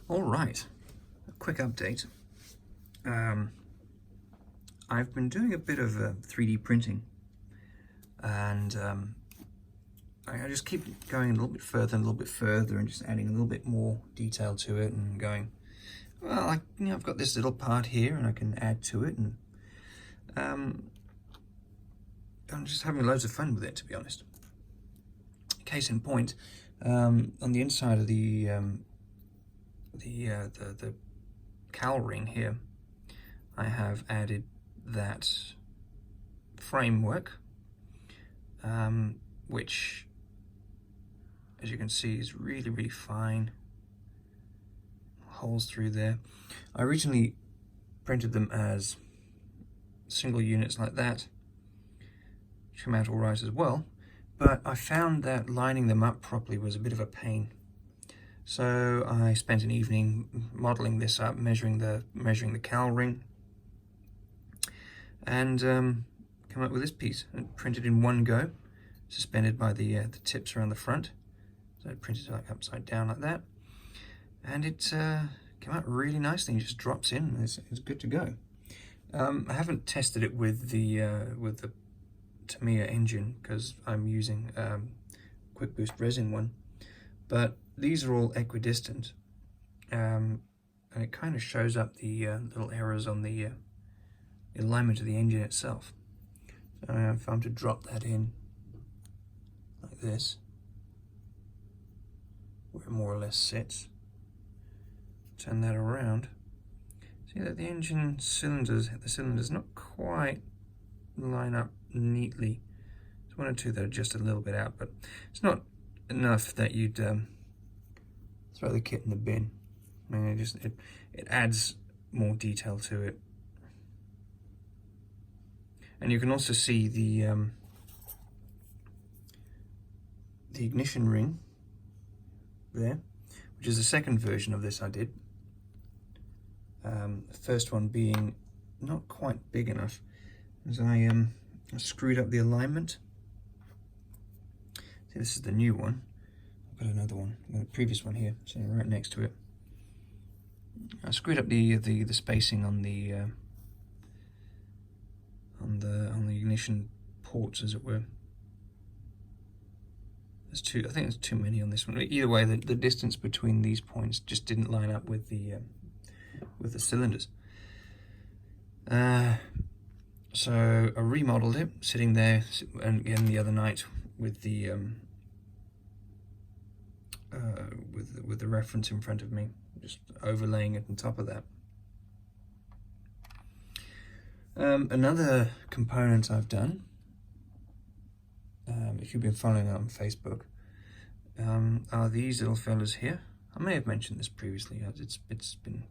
All right, a quick update. I've been doing a bit of 3D printing, and I just keep going a little bit further and a little bit further, and just adding a little bit more detail to it, and going, well, I've got this little part here, and I can add to it, and I'm just having loads of fun with it, to be honest. Case in point, on the inside of the cowl ring here, I have added that framework, which, as you can see, is really fine. Holes through there. I originally printed them as single units like that, which come out all right as well, but I found that lining them up properly was a bit of a pain. So I spent an evening modeling this up, measuring the cowl ring, and come up with this piece. And printed in one go, suspended by the tips around the front. So I printed it like upside down like that, and it came out really nicely. It just drops in. It's good to go. I haven't tested it with the Tamiya engine because I'm using Quick Boost resin one, but these are all equidistant, and it kind of shows up the little errors on the alignment of the engine itself. So if I'm to drop that in like this, where it more or less sits, turn that around, see that the engine cylinders, not quite line up neatly. There's one or two that are just a little bit out, but it's not enough that you'd throw the kit in the bin. I mean, it adds more detail to it. And you can also see the ignition ring there, which is the second version of this I did. The first one being not quite big enough, as I screwed up the alignment. See, this is the new one. I've got another one, the previous one here, sitting right next to it. I screwed up the spacing on the ignition ports, as it were. There's two. I think there's too many on this one. Either way, the distance between these points just didn't line up with the cylinders. So I remodeled it, sitting there, and again the other night with the with the reference in front of me, just overlaying it on top of that. Another component I've done, if you've been following it on Facebook, are these little fellas here. I may have mentioned this previously. It's been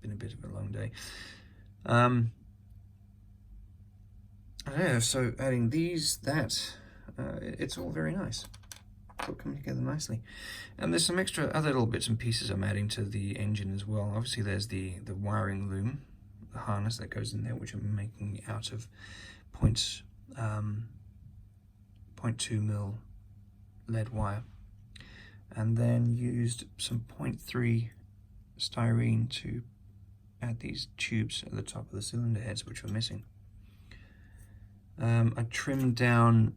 a bit of a long day. Yeah, so adding these, it's all very nice. It's all coming together nicely. And there's some extra other little bits and pieces I'm adding to the engine as well. Obviously there's the wiring loom, the harness that goes in there, which I'm making out of 0.2mm lead wire, and then used some 0.3 styrene to add these tubes at the top of the cylinder heads, which were missing. I trimmed down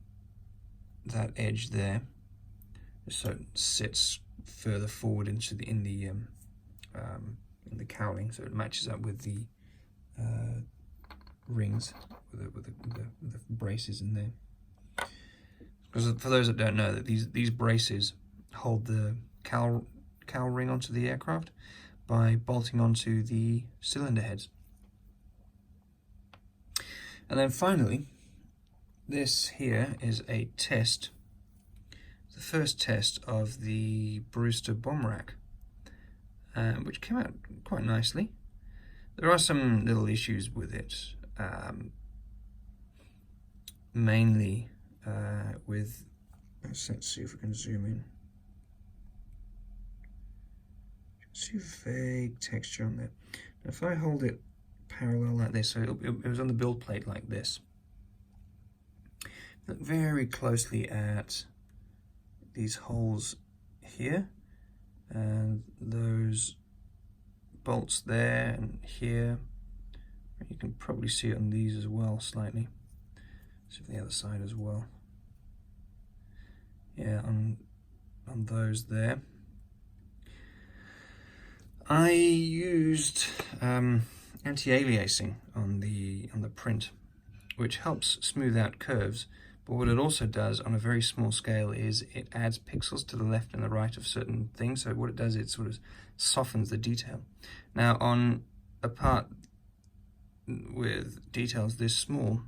that edge there so it sits further forward into in the cowling, so it matches up with the rings, with the braces in there. Because for those that don't know, that these braces hold the cowl ring onto the aircraft by bolting onto the cylinder heads. And then finally, this here is a test, the first test of the Brewster bomb rack, which came out quite nicely. There are some little issues with it, mainly with, let's see if we can zoom in. See vague texture on there. Now if I hold it parallel like this, so it was on the build plate like this. Look very closely at these holes here and those bolts there and here. You can probably see it on these as well slightly. See on the other side as well. Yeah, on those there. I used anti-aliasing on the print, which helps smooth out curves. But what it also does on a very small scale is it adds pixels to the left and the right of certain things. So what it does, it sort of softens the detail. Now on a part with details this small,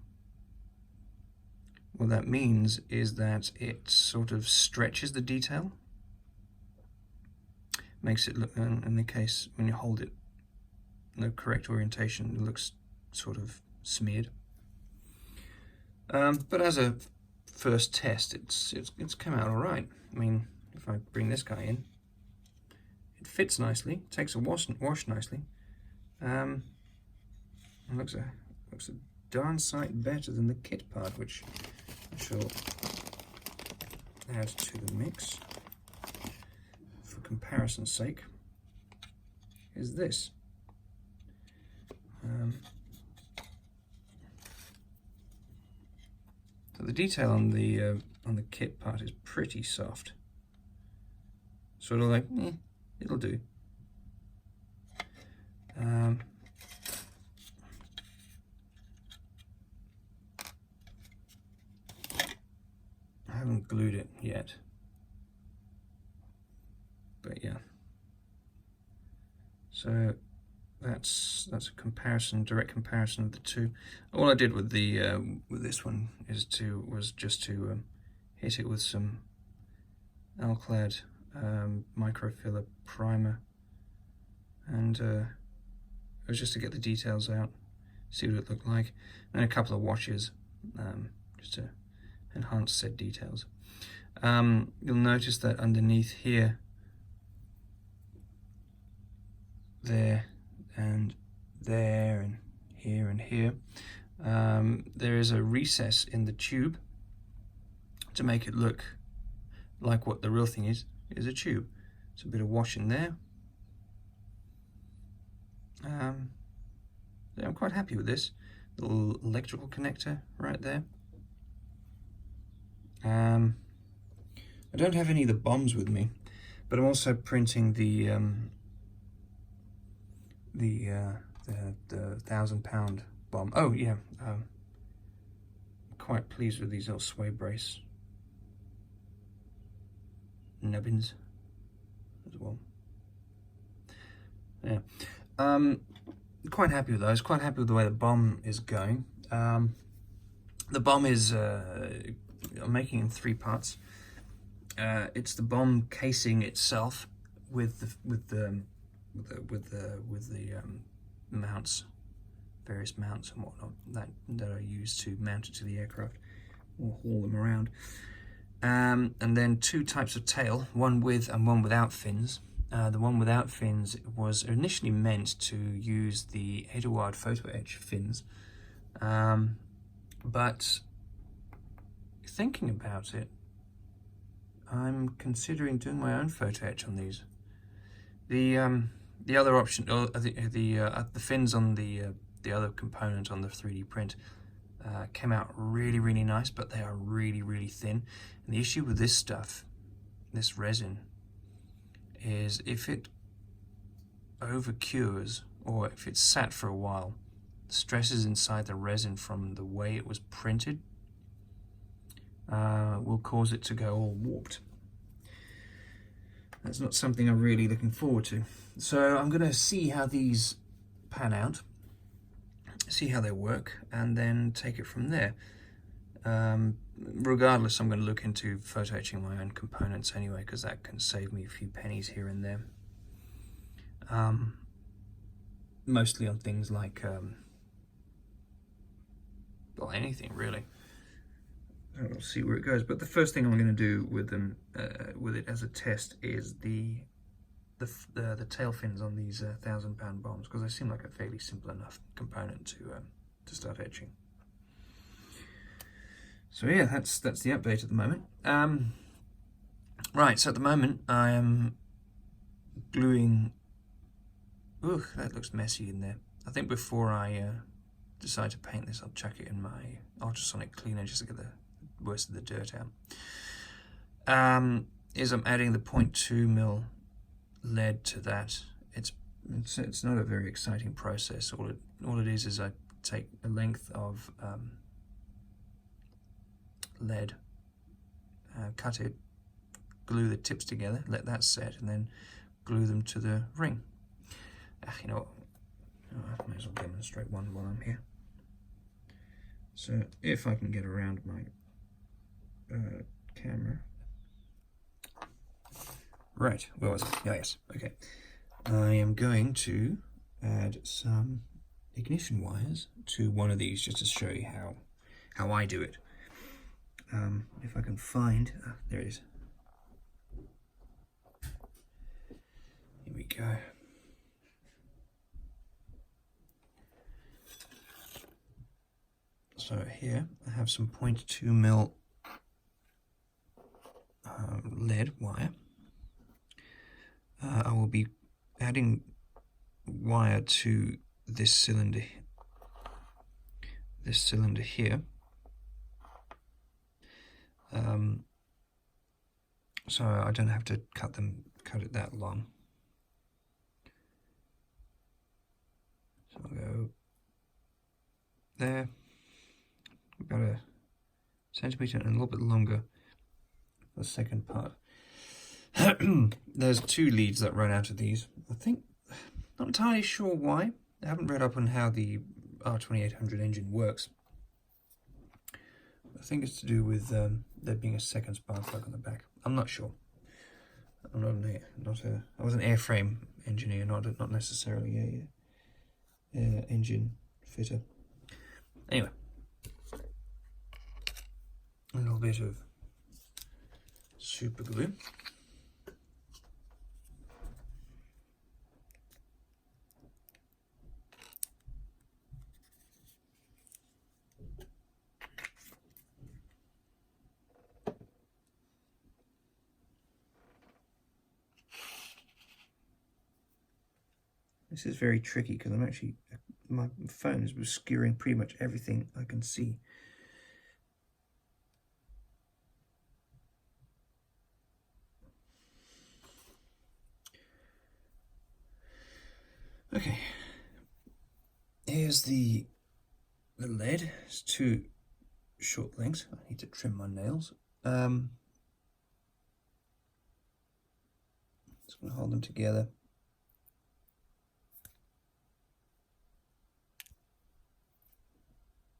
what that means is that it sort of stretches the detail, makes it look, in the case when you hold it in the correct orientation, it looks sort of smeared. But as a first test, it's come out all right. I mean, if I bring this guy in, it fits nicely, takes a wash nicely, and looks a darn sight better than the kit part, which I shall add to the mix for comparison's sake. Is this. So the detail on the kit part is pretty soft. Sort of like, it'll do. I haven't glued it yet, but yeah. So that's a comparison, direct comparison of the two. All I did with the with this one was just to hit it with some Alclad microfiller primer, and it was just to get the details out, see what it looked like, and a couple of washes just to enhance said details. You'll notice that underneath here, there and there and here, there is a recess in the tube to make it look like what the real thing is a tube. It's a bit of wash in there. I'm quite happy with this little electrical connector right there. I don't have any of the bombs with me, but I'm also printing the 1,000-pound bomb. Oh yeah, quite pleased with these little sway brace nubbins as well. Yeah, quite happy with those. Quite happy with the way the bomb is going. The bomb is I'm making in 3 parts. It's the bomb casing itself with the mounts, various mounts and whatnot that are used to mount it to the aircraft or haul them around. And then 2 types of tail, one with and one without fins. The one without fins was initially meant to use the Eduard photo etch fins, but thinking about it, I'm considering doing my own photo etch on these. The other option, or the fins on the other component on the 3D print came out really, really nice, but they are really, really thin. And the issue with this stuff, this resin, is if it over cures or if it's sat for a while, stresses inside the resin from the way it was printed will cause it to go all warped. That's not something I'm really looking forward to. So I'm going to see how these pan out, see how they work, and then take it from there. Regardless, I'm going to look into photo etching my own components anyway, because that can save me a few pennies here and there. Mostly on things like, well, anything really. We'll see where it goes. But the first thing I'm going to do with them, with it as a test, is the tail fins on these 1,000-pound bombs, because they seem like a fairly simple enough component to start etching. So yeah, that's the update at the moment. Right, so at the moment I am gluing. Ugh, that looks messy in there. I think before I decide to paint this, I'll chuck it in my ultrasonic cleaner just to get the worst of the dirt out. Is I'm adding the 0.2mm lead to that. It's not a very exciting process. All it is I take a length of lead, cut it, glue the tips together, let that set, and then glue them to the ring. You know what? I may as well demonstrate one while I'm here. So if I can get around my camera. Right, where was it? Oh, yes, okay. I am going to add some ignition wires to one of these just to show you how I do it. If I can find, there it is. Here we go. So here I have some 0.2mm lead wire. I will be adding wire to this cylinder here. So I don't have to cut it that long. So I'll go there, about a centimetre and a little bit longer for the second part. There's 2 leads that run out of these. I think, not entirely sure why. I haven't read up on how the R2800 engine works. I think it's to do with there being a second spark plug on the back. I'm not sure. I'm I was an airframe engineer, not necessarily a engine fitter. Anyway, a little bit of super glue. This is very tricky because my phone is obscuring pretty much everything I can see. Okay, here's the lead. It's 2 short lengths. I need to trim my nails. Just going to hold them together.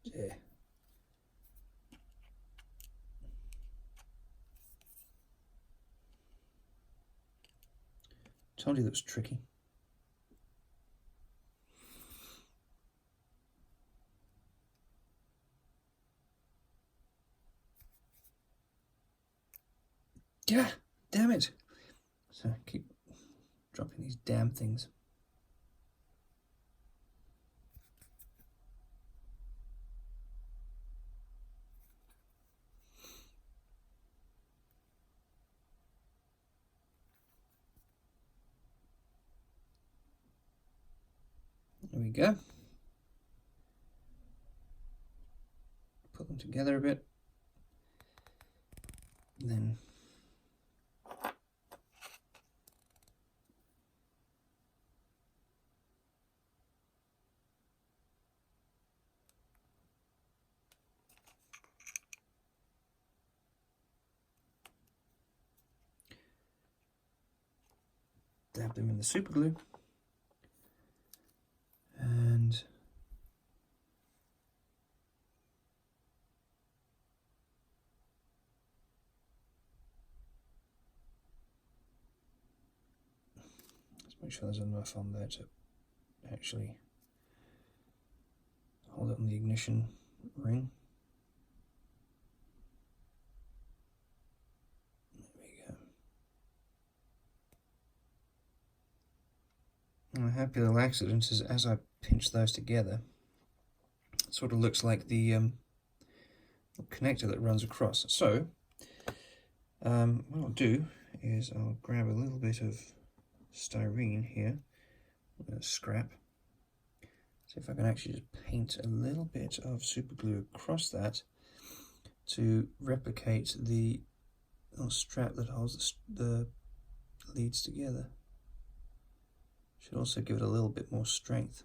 Yeah. Told you that was tricky. Yeah, damn it. So I keep dropping these damn things. There we go. Put them together a bit. And then dab them in the super glue. And let's make sure there's enough on there to actually hold it on the ignition ring. A happy little accident is as I pinch those together, it sort of looks like the connector that runs across. So what I'll do is I'll grab a little bit of styrene here, scrap. See if I can actually just paint a little bit of super glue across that to replicate the little strap that holds the leads together. Should also give it a little bit more strength.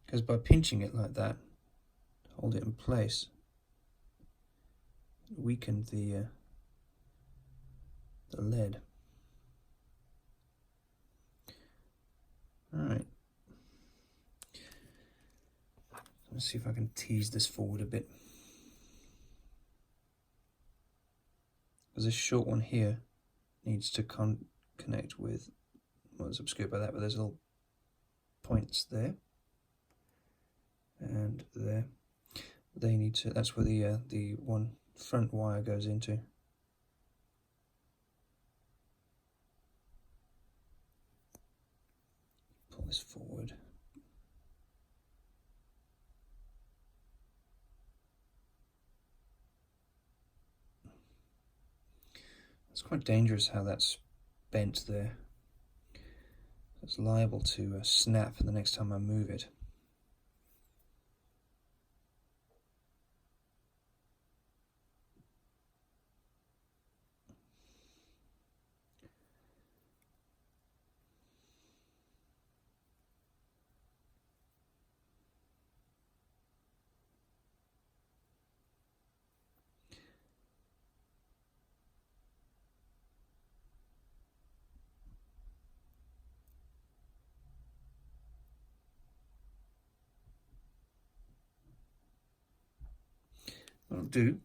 Because by pinching it like that, hold it in place, it weakened the lead. Alright. Let's see if I can tease this forward a bit. Because this short one here needs to connect with, well, it's obscured by that, but there's little points there and there. They need to, that's where the one front wire goes into. Pull this forward. It's quite dangerous how that's bent there. It's liable to snap the next time I move it. What I'll do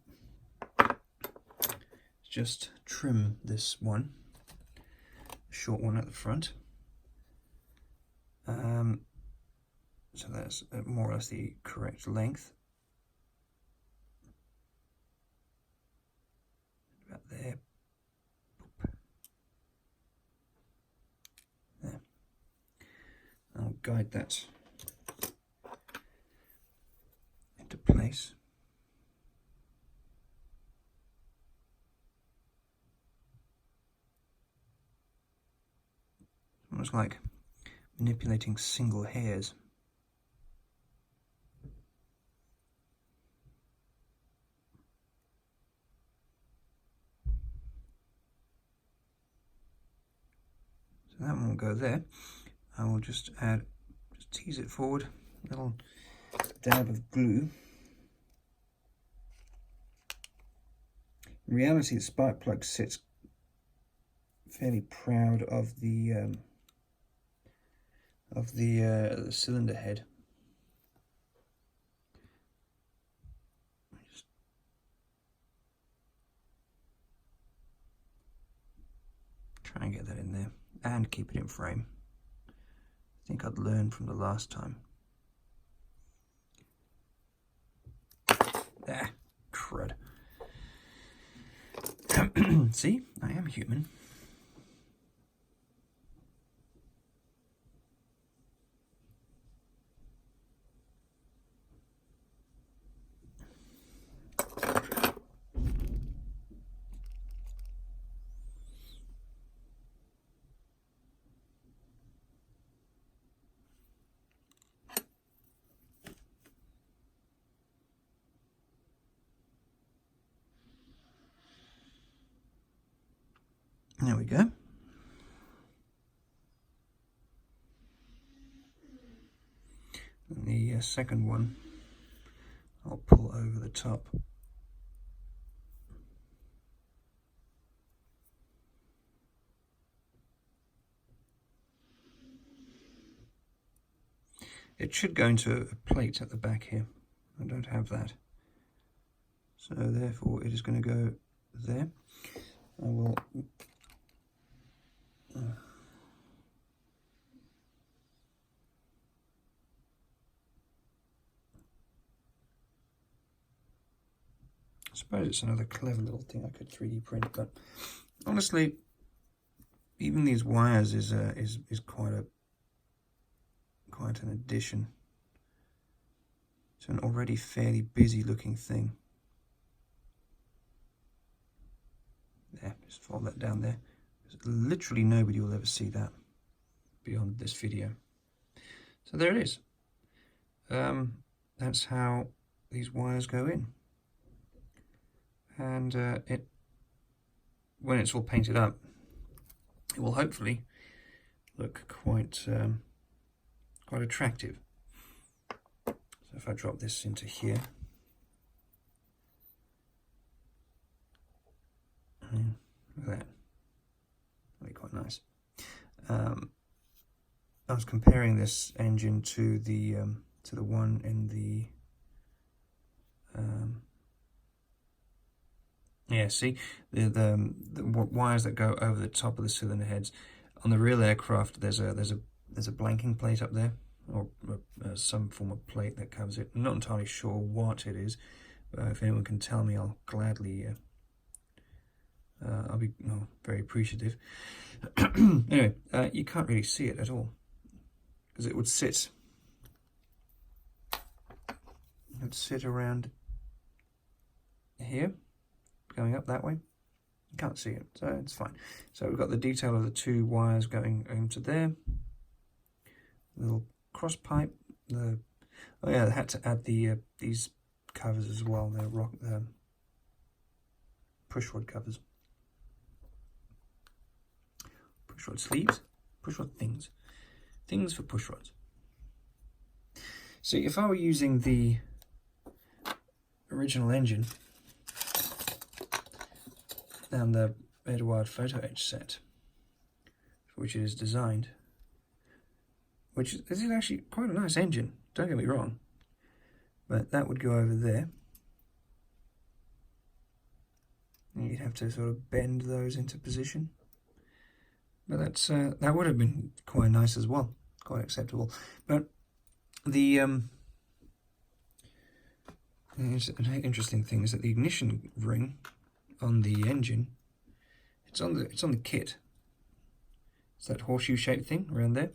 is just trim this one, the short one at the front. So that's more or less the correct length. About there. There. I'll guide that into place. Almost like manipulating single hairs. So that one will go there. I will just tease it forward, a little dab of glue. In reality, the spark plug sits fairly proud of the cylinder head. Just try and get that in there and keep it in frame. I think I'd learned from the last time. Ah, crud. See, I am human. There we go. And the second one I'll pull over the top. It should go into a plate at the back here. I don't have that. So therefore it is going to go there. I will I suppose it's another clever little thing I could 3D print, but honestly, even these wires is quite an addition to an already fairly busy looking thing. There, just fold that down there. Literally nobody will ever see that beyond this video. So there it is. That's how these wires go in. And when it's all painted up, it will hopefully look quite attractive. So if I drop this into here, look at that, really quite nice. I was comparing this engine to the one in the yeah, see the wires that go over the top of the cylinder heads. On the real aircraft, there's a blanking plate up there, or some form of plate that covers it. I'm not entirely sure what it is, but if anyone can tell me, I'll gladly. I'll be very appreciative. Anyway, you can't really see it at all because it would sit. It would sit around here, going up that way. You can't see it, so it's fine. So we've got the detail of the two wires going into there. Little cross pipe. Oh yeah, I had to add the these covers as well. They're pushrod covers. Pushrod sleeves, pushrod things for pushrods. See, if I were using the original engine and the Eduard photo etch set, for which it is designed, which is actually quite a nice engine, don't get me wrong, but that would go over there. And you'd have to sort of bend those into position. But that's that would have been quite nice as well, quite acceptable. But the interesting thing is that the ignition ring on the engine, it's on the kit. It's that horseshoe-shaped thing around there.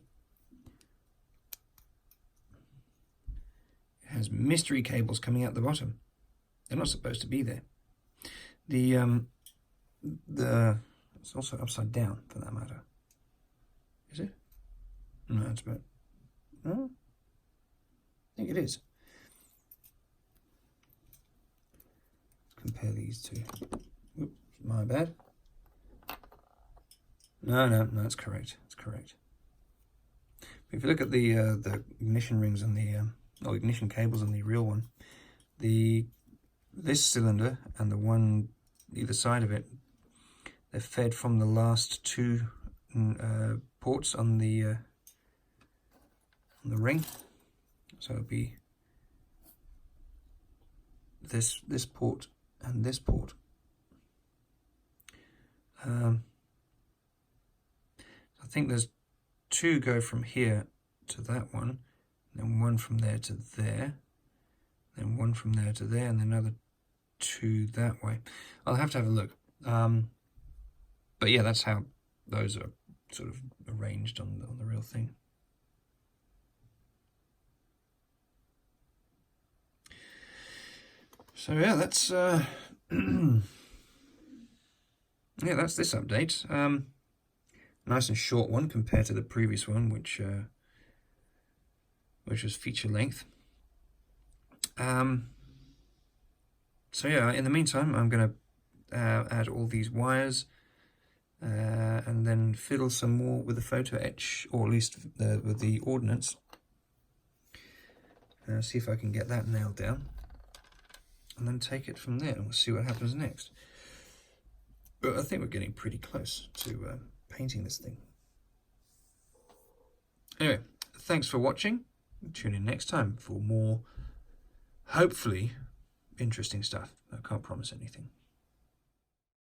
It has mystery cables coming out the bottom. They're not supposed to be there. It's also upside down, for that matter. Is it? No, it's about... No? I think it is. Let's compare these two. Oops, my bad. No, it's correct. It's correct. If you look at the ignition rings and the ignition cables on the real one, this cylinder and the one either side of it, they're fed from the last two ports on the ring. So it'll be this port and this port. I think there's two go from here to that one, then one from there to there, then one from there to there, and then another two that way. I'll have to have a look. But yeah, that's how those are sort of arranged on the real thing. So yeah, that's yeah, that's this update. Nice and short one compared to the previous one, which was feature length. So yeah, in the meantime, I'm going to add all these wires and then fiddle some more with the photo etch, or at least with the ordnance. See if I can get that nailed down, and then take it from there, and we'll see what happens next. But I think we're getting pretty close to painting this thing. Anyway, thanks for watching. Tune in next time for more, hopefully, interesting stuff. I can't promise anything.